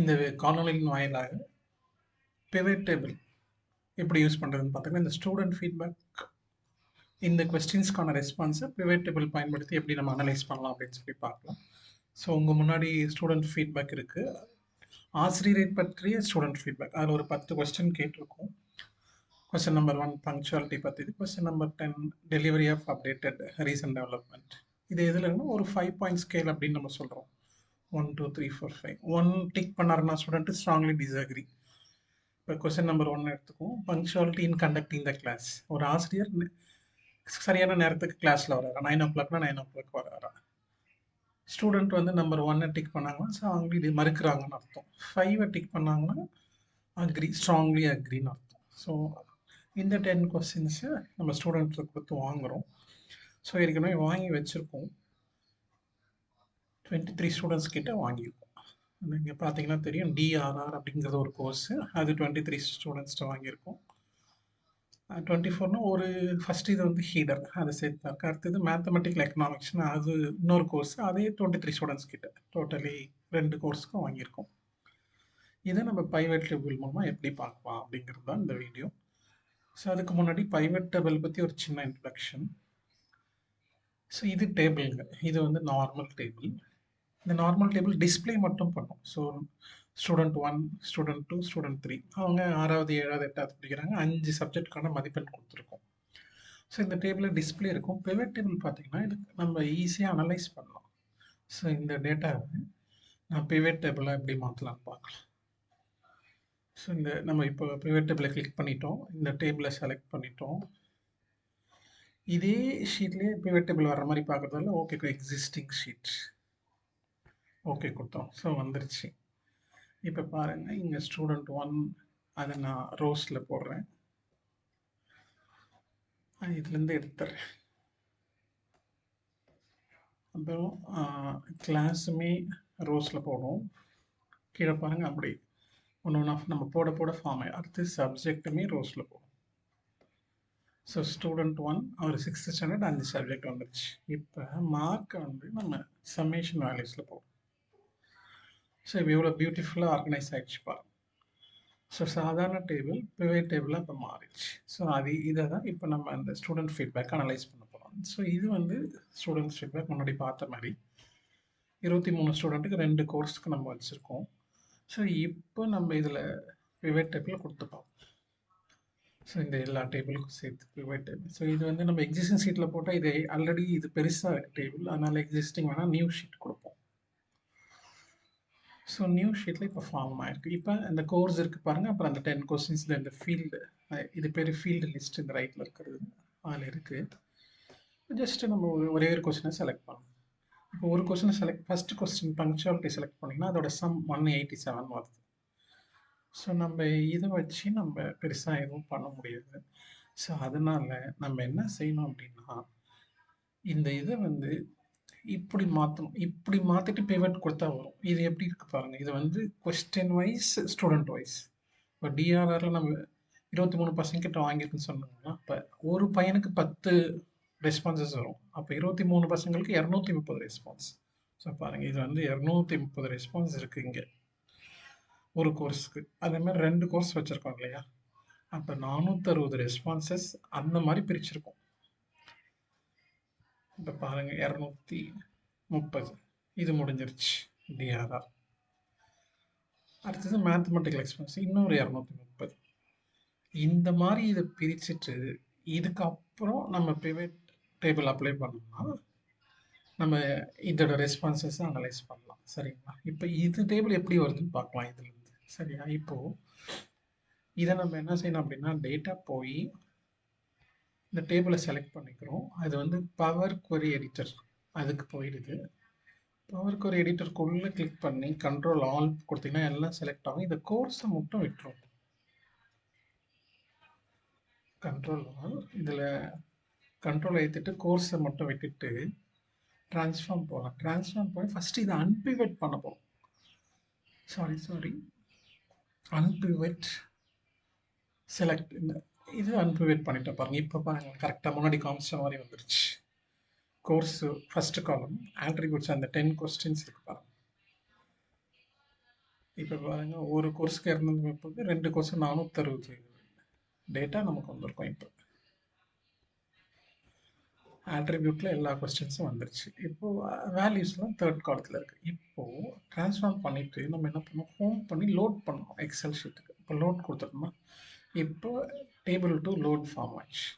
இந்த காணொளியின் வாயிலாக pivot table எப்படி யூஸ் பண்ணுறதுன்னு பார்த்தீங்கன்னா, இந்த ஸ்டூடெண்ட் ஃபீட்பேக் இந்த கொஸ்டின்ஸ்க்கான ரெஸ்பான்ஸை பிவட் டேபிள் பயன்படுத்தி எப்படி நம்ம அனலைஸ் பண்ணலாம் அப்படின்னு சொல்லி பார்க்கலாம். ஸோ உங்கள் முன்னாடி ஸ்டூடெண்ட் ஃபீட்பேக் இருக்குது. ஆசிரியரை பற்றிய ஸ்டூடெண்ட் ஃபீட்பேக் அதில் ஒரு 10 கொஸ்டின் கேட்டிருக்கோம். கொஸ்டின் நம்பர் 1 பங்க்சுவாலிட்டி பற்றி, question number 10 delivery of updated recent development. இது எதுலன்னா ஒரு 5 பாயிண்ட் ஸ்கேல் அப்படின்னு நம்ம சொல்கிறோம். 1 2 3 4 5. 1 டிக் பண்ணாருன்னா ஸ்டூடெண்ட் ஸ்ட்ராங்லி டிஸ்அக்ரி. இப்போ கொஸ்டின் நம்பர் 1 எடுத்துக்குவோம். Punctuality in conducting the class. ஒரு ஆசிரியர் சரியான நேரத்துக்கு கிளாஸில் வராரா, 9 o'clockனா 9 o'clock வராரா. ஸ்டூடெண்ட் வந்து நம்பர் 1 டிக் பண்ணாங்கன்னா ஸ்ட்ராங்லி இது மறுக்கிறாங்கன்னு அர்த்தம். 5 டிக் பண்ணாங்கன்னா அக்ரி, ஸ்ட்ராங்லி அக்ரின்னு அர்த்தம். ஸோ இந்த 10 கொஸ்டின்ஸை நம்ம ஸ்டூடெண்ட்ஸை கொடுத்து வாங்குகிறோம். ஸோ ஏற்கனவே வாங்கி வச்சுருக்கோம். 23 ஸ்டூடெண்ட்ஸ் கிட்ட வாங்கியிருக்கோம். இங்கே பார்த்தீங்கன்னா தெரியும், டிஆர்ஆர் அப்படிங்கிறது ஒரு கோர்ஸு, அது 23 ஸ்டூடெண்ட்ஸ்ட்டு வாங்கியிருக்கோம். 24னா ஒரு ஃபர்ஸ்ட் இது வந்து ஹீடர், அதை சேர்த்தாக்க அடுத்தது மேத்தமெட்டிக்கல் எக்கனாமிக்ஸ்னு அது இன்னொரு கோர்ஸ், அதே 23 ஸ்டூடெண்ட்ஸ் கிட்ட டோட்டலி 2 கோர்ஸுக்கும் வாங்கியிருக்கோம். இதை நம்ம பைவட் டேபிள் மூலமாக எப்படி பார்க்கலாம் அப்படிங்கிறது தான் இந்த வீடியோ. ஸோ அதுக்கு முன்னாடி பைவட் டேபிள் பற்றி ஒரு சின்ன இன்ட்ரடக்ஷன். ஸோ இது டேபிளுங்க, இது வந்து நார்மல் டேபிள். இந்த நார்மல் டேபிள் டிஸ்பிளே மட்டும் பண்ணும். ஸோ ஸ்டூடெண்ட் 1, ஸ்டூடெண்ட் 2, ஸ்டூடெண்ட் 3 அவங்க 6வது 7வது 8வது படிக்கிறாங்க. 5 சப்ஜெக்டுக்கான மதிப்பெண் கொடுத்துருக்கோம். ஸோ இந்த டேபிளில் டிஸ்பிளே இருக்கும். பிவட் டேபிள் பார்த்தீங்கன்னா இது நம்ம ஈஸியாக அனலைஸ் பண்ணலாம். ஸோ இந்த டேட்டாவை நான் பிவட் டேபிளாக எப்படி மாற்றலாம்னு பார்க்கலாம். ஸோ இந்த நம்ம இப்போ பிவட் டேபிளை கிளிக் பண்ணிட்டோம், இந்த டேபிளை செலக்ட் பண்ணிட்டோம். இதே ஷீட்லேயே பிவட் டேபிள் வர்ற மாதிரி பார்க்குறதால ஓகே எக்ஸிஸ்டிங் ஷீட் ஓகே கொடுத்தோம். ஸோ வந்துருச்சு. இப்போ பாருங்கள், இங்கே ஸ்டூடெண்ட் 1 அதை நான் ரோஸில் போடுறேன். இதுலேருந்து எடுத்துறேன். அப்புறம் கிளாஸுமே ரோஸில் போடுவோம். கீழே பாருங்கள், அப்படி ஒன்று ஒன்றா நம்ம போட போட ஃபார்ம் ஆகும். அடுத்து சப்ஜெக்ட்டுமே ரோஸில் போடும். ஸோ ஸ்டூடெண்ட் 1 அவர் 6th ஸ்டாண்டர்ட் 5 சப்ஜெக்ட் வந்துருச்சு. இப்போ மார்க்கை வந்து நம்ம சம்மேஷன் வேல்யூஸில் போடும். ஸோ இப்போ எவ்வளோ பியூட்டிஃபுல்லாக ஆர்கனைஸ் ஆகிடுச்சு பாருங்க. ஸோ சாதாரண டேபிள் பிவட் டேபிளாக இப்போ மாறிடுச்சு. ஸோ இதை தான் இப்போ நம்ம அந்த ஸ்டூடெண்ட் ஃபீட்பேக் அனலைஸ் பண்ண போகிறோம். ஸோ இது வந்து ஸ்டூடெண்ட்ஸ் ஃபீட்பேக் முன்னாடி பார்த்த மாதிரி 23 ஸ்டூடெண்ட்டுக்கு 2 கோர்ஸுக்கு நம்ம வச்சுருக்கோம். ஸோ இப்போ நம்ம இதில் பிவட் டேபிள் கொடுத்துப்போம். ஸோ இந்த எல்லா டேபிளுக்கும் சேர்த்து பிவட் டேபிள். ஸோ இது வந்து நம்ம எக்ஸிஸ்டிங் ஷீட்டில் போட்டால் இது ஆல்ரெடி இது பெருசாக இருக்குது டேபிள், அதனால் எக்ஸிஸ்டிங் வேணால் நியூ ஷீட் கொடுப்போம். ஸோ நியூ ஷீட்டில் இப்போ ஃபார்ம் ஆயிருக்கு. இப்போ அந்த கோர்ஸ் இருக்குது பாருங்கள், அப்புறம் அந்த 10 கொஸ்டின்ஸில் இந்த ஃபீல்டு, இது பேர் ஃபீல்டு லிஸ்ட், இந்த ரைட்டில் இருக்கிறது அதில் இருக்குது. ஜஸ்ட்டு நம்ம ஒரே ஒரு கொஸ்டினை செலக்ட் பண்ணணும். இப்போ ஒரு கொஸ்டினை ஃபஸ்ட்டு கொஸ்டின் பங்க்சுவாலிட்டி செலக்ட் பண்ணிங்கன்னா அதோட சம் 187 வருது. ஸோ நம்ம இதை வச்சு நம்ம பெருசாக எதுவும் பண்ண முடியாது. ஸோ அதனால் நம்ம என்ன செய்யணும் அப்படின்னா, இந்த இதை வந்து இப்படி மாற்றணும். இப்படி மாற்றிட்டு பிவட் கொடுத்தா வரும். இது எப்படி இருக்கு பாருங்க, இது வந்து கொஸ்டின் வைஸ் ஸ்டூடெண்ட் வைஸ். இப்போ டிஆர்ஆரில் நம்ம 23 பசங்க கிட்ட வாங்கியிருக்குன்னு சொன்னாங்கன்னா, இப்போ ஒரு பையனுக்கு 10 ரெஸ்பான்சஸ் வரும். அப்போ 23 பசங்களுக்கு 230 ரெஸ்பான்ஸ். ஸோ பாருங்கள், இது வந்து 230 ரெஸ்பான்ஸ் இருக்குது இங்கே ஒரு கோர்ஸுக்கு. அதே மாதிரி 2 கோர்ஸ் வச்சுருக்கோம் இல்லையா, அப்போ 460 ரெஸ்பான்சஸ் அந்த மாதிரி பிரிச்சிருக்கோம். இப்போ பாருங்கள் 230 இது முடிஞ்சிருச்சு டிஆர்ஆர். அடுத்தது மேத்தமெட்டிக்கல் எக்ஸ்பென்ஸ் இன்னொரு 230. இந்த மாதிரி இதை பிரிச்சுட்டு இதுக்கப்புறம் நம்ம பிவட் டேபிள் அப்ளை பண்ணோம்னா நம்ம இதோட ரெஸ்பான்சஸை அனலைஸ் பண்ணலாம். சரிங்களா? இப்போ இது டேபிள் எப்படி வருதுன்னு பார்க்கலாம் இதுலேருந்து. சரியா? இப்போது இதை நம்ம என்ன செய்யணும் அப்படின்னா, டேட்டா போய் இந்த டேபிளை செலக்ட் பண்ணிக்கிறோம். அது வந்து பவர் குவரி எடிட்டர் அதுக்கு போயிடுது. பவர் குவரி எடிட்டருக்குள்ளே கிளிக் பண்ணி கண்ட்ரோல் ஆல் கொடுத்தீங்கன்னா எல்லாம் செலக்ட் ஆகும். இந்த கோர்ஸை மட்டும் விட்டுரும். கண்ட்ரோல் ஆல், இதில் கண்ட்ரோல் ஏற்றிட்டு கோர்ஸை மட்டும் விட்டுட்டு ட்ரான்ஸ்ஃபார்ம் போகலாம். ட்ரான்ஸ்ஃபார்ம் போய் ஃபஸ்ட்டு இதை அன்பிவட் பண்ண போகிறோம். சாரி அன்பிவட் செலக்ட், இது அன்பிவட் பண்ணிட்டேன் பாருங்கள். இப்போ பாருங்கள், கரெக்டாக முன்னாடி காமிச்ச மாதிரி வந்துருச்சு. கோர்ஸு ஃபஸ்ட்டு காலம் ஆட்ரிபியூட்ஸ் அந்த 10 கொஸ்டின்ஸ் இருக்கு பாருங்கள். இப்போ பாருங்க ஒரு கோர்ஸ்க்கு 230, 2 கோர்ஸ் 460 டேட்டா நமக்கு வந்திருக்கும். இப்போ ஆட்ரிபியூட்ல எல்லா கொஸ்டின்ஸும் வந்துருச்சு. இப்போ வேல்யூஸ்லாம் தேர்ட் காலத்தில் இருக்கு. இப்போ ட்ரான்ஸ்ஃபார்ம் பண்ணிட்டு நம்ம என்ன பண்ணோம், ஹோம் பண்ணி லோட் பண்ணோம் எக்ஸல் ஷீட்டுக்கு. இப்போ லோட் கொடுத்துட்டோம்னா இப்போ டேபிள் டு லோட் ஃபார்ம் ஆயிடுச்சு.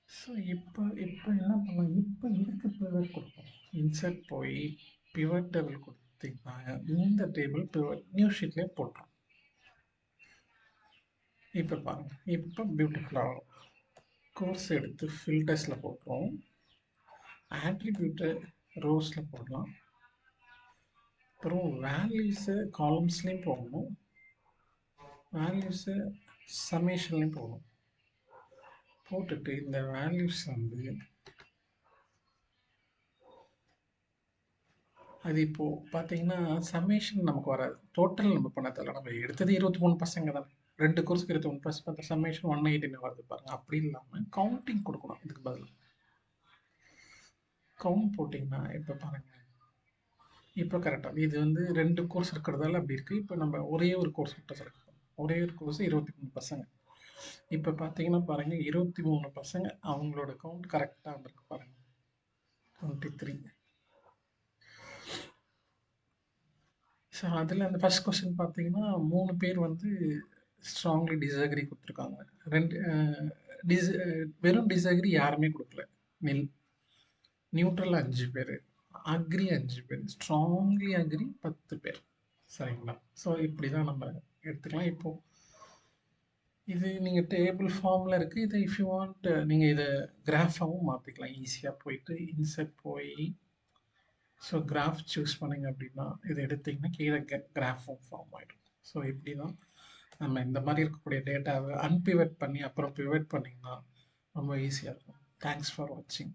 ஸோ இப்போ இப்போ என்ன பண்ணலாம், இப்போ இதுக்கு பிவட் கொடுப்போம். இன்சர்ட் போய் பிவட் டேபிள் கொடுத்தீங்கன்னா இந்த டேபிள் பிவட் நியூ ஷீட்லேயே போட்டுரும். இப்போ பாருங்க, இப்போ பியூட்டிஃபுல்லாக கோர்ஸ் எடுத்து ஃபில்டர்ஸில் போட்டுரும். ஆட்ரிபியூட்டை ரோஸில் போடலாம். அப்புறம் வேல்யூஸை காலம்ஸ்லேயும் போடணும், வேல்யூஸை சமேஷன்லேயும் போடணும். போட்டுட்டு இந்த வேல்யூஸ் வந்து அது இப்போது பார்த்தீங்கன்னா சமேஷன் நமக்கு வராது. டோட்டல் நம்ம பண்ண தேவை, நம்ம எடுத்தது 23 பசங்க தானே, 2 கோர்ஸ்க்கு 23 பசங்க, அந்த சமேஷன் 180 வருது பாருங்க. அப்படி இல்லாமல் கவுண்டிங் கொடுக்கணும். இதுக்கு பதில் கவுண்ட் போட்டிங்கன்னா இப்போ பாருங்க, இப்போ கரெக்டாக இது வந்து 2 கோர்ஸ் இருக்கிறதால அப்படி இருக்குது. இப்போ நம்ம ஒரே ஒரு கோர்ஸ் மட்டும் செலக்ட் பண்ணோம். ஒரே ஒரு கோர்ஸ் 23 பசங்க. இப்போ பார்த்தீங்கன்னா பாருங்கள், 23 பசங்க அவங்களோட கவுண்ட் கரெக்டாக வந்திருக்கு பாருங்கள், 23. ஸோ அதில் அந்த ஃபர்ஸ்ட் கொஸ்டின் பார்த்தீங்கன்னா 3 பேர் வந்து ஸ்ட்ராங்லி டிஸ்அக்ரி கொடுத்துருக்காங்க. வெறும் டிஸ்அக்ரி யாருமே கொடுக்கல. நியூட்ரல் 5 பேர், அக்ரி 5 பேர், ஸ்ட்ராங்லி அக்ரி 10 பேர். சரிங்களா? ஸோ இப்படி தான் நம்ம எடுத்துக்கலாம். இப்போது இது நீங்கள் டேபிள் ஃபார்மில் இருக்குது. இது இஃப் யூ வாண்ட் நீங்கள் இதை கிராஃபாகவும் மாற்றிக்கலாம். ஈஸியாக போயிட்டு இன்சர்ட் போய் ஸோ கிராஃப் சூஸ் பண்ணிங்க அப்படின்னா இதை எடுத்திங்கன்னா கீழே கிராஃபும் ஃபார்ம் ஆகிடும். ஸோ இப்படி தான் நம்ம இந்த மாதிரி இருக்கக்கூடிய டேட்டாவை அன்பிவட் பண்ணி அப்புறம் பிவட் பண்ணிங்கன்னா ரொம்ப ஈஸியாக இருக்கும். தேங்க்ஸ் ஃபார் வாட்சிங்.